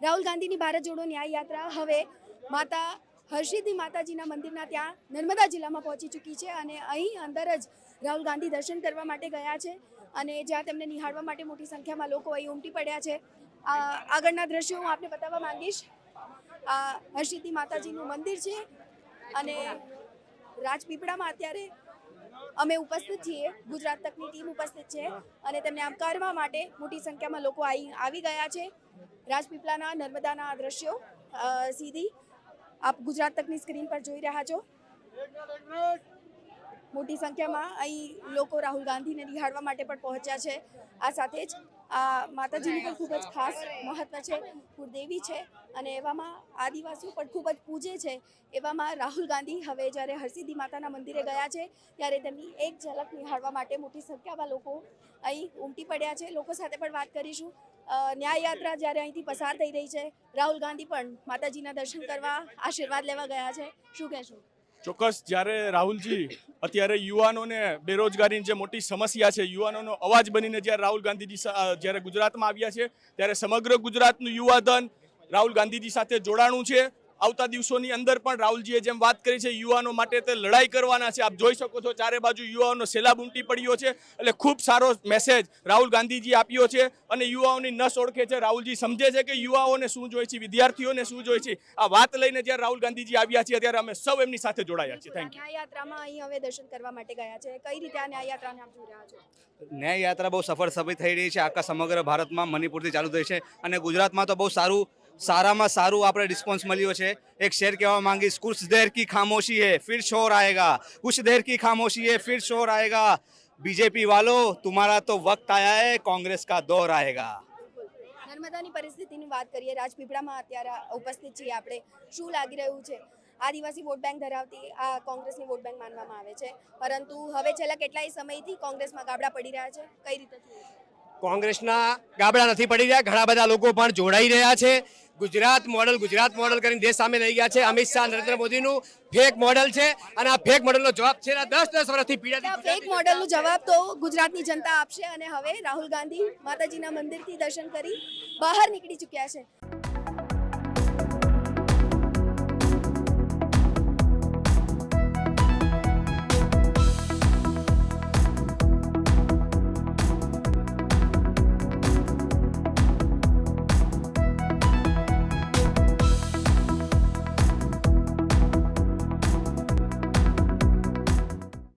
રાહુલ ગાંધીની ભારત જોડો ન્યાય યાત્રા હવે માતા હરસિદ્ધિ માતાજીના મંદિરના ત્યાં નર્મદા જિલ્લામાં પહોંચી ચૂકી છે અને અહીં અંદર જ રાહુલ ગાંધી દર્શન કરવા માટે ગયા છે અને જ્યાં તેમને નિહાળવા માટે મોટી સંખ્યામાં લોકો અહીં ઉમટી પડ્યા છે. આગળના દ્રશ્યો હું આપને બતાવવા માંગીશ. આ હરસિદ્ધિ માતાજીનું મંદિર છે અને રાજપીપળામાં અત્યારે અમે ઉપસ્થિત છીએ. ગુજરાત તકની ટીમ ઉપસ્થિત છે અને તેમને આવકારવા માટે મોટી સંખ્યામાં લોકો અહીં આવી ગયા છે. રાજપીપળાના નર્મદાના દ્રશ્યો સીધી આપ ગુજરાત તકની સ્ક્રીન પર જોઈ રહ્યા છો. મોટી સંખ્યામાં અહીં લોકો રાહુલ ગાંધીને નિહાળવા માટે પણ પહોંચ્યા છે. આ સાથે જ આ માતાજીનું પણ ખૂબ જ ખાસ મહત્વ છે. કુળદેવી છે અને એવામાં આદિવાસીઓ પણ ખૂબ જ પૂજે છે. એવામાં રાહુલ ગાંધી હવે જ્યારે હરસિદ્ધિ માતાના મંદિરે ગયા છે ત્યારે તેમની એક ઝલક નિહાળવા માટે મોટી સંખ્યામાં લોકો અહીં ઉમટી પડ્યા છે. લોકો સાથે પણ વાત કરીશું. ન્યાય યાત્રા જ્યારે અહીંથી પસાર થઈ રહી છે, રાહુલ ગાંધી પણ માતાજીના દર્શન કરવા આશીર્વાદ લેવા ગયા છે. શું કહેશું? ચોક્કસ, જ્યારે રાહુલજી અત્યારે યુવાનોને બેરોજગારીની જે મોટી સમસ્યા છે, યુવાનોનો અવાજ બનીને જ્યારે રાહુલ ગાંધીજી જ્યારે ગુજરાતમાં આવ્યા છે ત્યારે સમગ્ર ગુજરાતનું યુવાધન રાહુલ ગાંધીજી સાથે જોડાણું છે. આવતા દિવસોની અંદર પણ રાહુલજીએ જેમ વાત કરી છે, યુવાનો માટે તે લડાઈ કરવાના છે. આપ જોઈ શકો છો ચારે બાજુ યુવાઓનો સેલાબ ઉમટી પડ્યો છે. એટલે ખૂબ સારો મેસેજ રાહુલ ગાંધીજી આપ્યો છે અને યુવાઓની નસ ઓળખે છે. રાહુલજી સમજે છે કે યુવાઓને શું જોઈએ છે, વિદ્યાર્થીઓને શું જોઈએ છે. આ વાત લઈને જ્યારે રાહુલ ગાંધીજી આવ્યા છે ત્યારે અમે સૌ એમની સાથે જોડાયા છીએ. Thank you. ન્યાય યાત્રામાં અહીં હવે દર્શન કરવા માટે ગયા છે. કઈ રીતે આ ન્યાય યાત્રાને આપ જોઈ રહ્યા છો? ન્યાય યાત્રા બહુ સફળ સાબિત થઈ રહી છે. આખા સમગ્ર ભારતમાં મણિપુરથી ચાલુ થઈ છે અને ગુજરાતમાં તો બહુ સારામાં સારું આપણે રિસ્પોન્સ મળ્યો છે. એક શેર કહેવા માંગીશ, કુછ દેર કી ખામોશી હે ફિર શોર આયેગા, કુછ દેર કી ખામોશી હે ફિર શોર આયેગા, બીજેપી વાલો तुम्हारा तो वक्त आया है, कांग्रेस का दौर आएगा. નર્મદાની પરિસ્થિતિની વાત કરીએ. રાજપીપળામાં અત્યારે ઉપસ્થિત છીએ આપણે. શું લાગી રહ્યું છે? આદિવાસી વોટ બેંક ધરાવતી આ કોંગ્રેસની વોટ બેંક માનવામાં આવે છે, પરંતુ હવે છેલ્લા કેટલાય સમયથી કોંગ્રેસમાં ગાબડા પડી રહ્યા છે. કઈ રીતે થયું? કોંગ્રેસના ગાબડા નથી પડી રહ્યા. ઘણા બધા લોકો પણ જોડાઈ રહ્યા છે. ગુજરાત મોડલ કરીને દેશ સામે લઈ ગયા છે. અમિત શાહ, નરેન્દ્ર મોદીનું ફેક મોડલ છે અને આ ફેક મોડલનો જવાબ છે 10 વર્ષથી પીડાતી ફેક મોડલનો જવાબ તો ગુજરાતની જનતા આપશે અને હવે રાહુલ ગાંધી માતાજીના મંદિરથી દર્શન કરી બહાર નીકળી ચૂક્યા છે.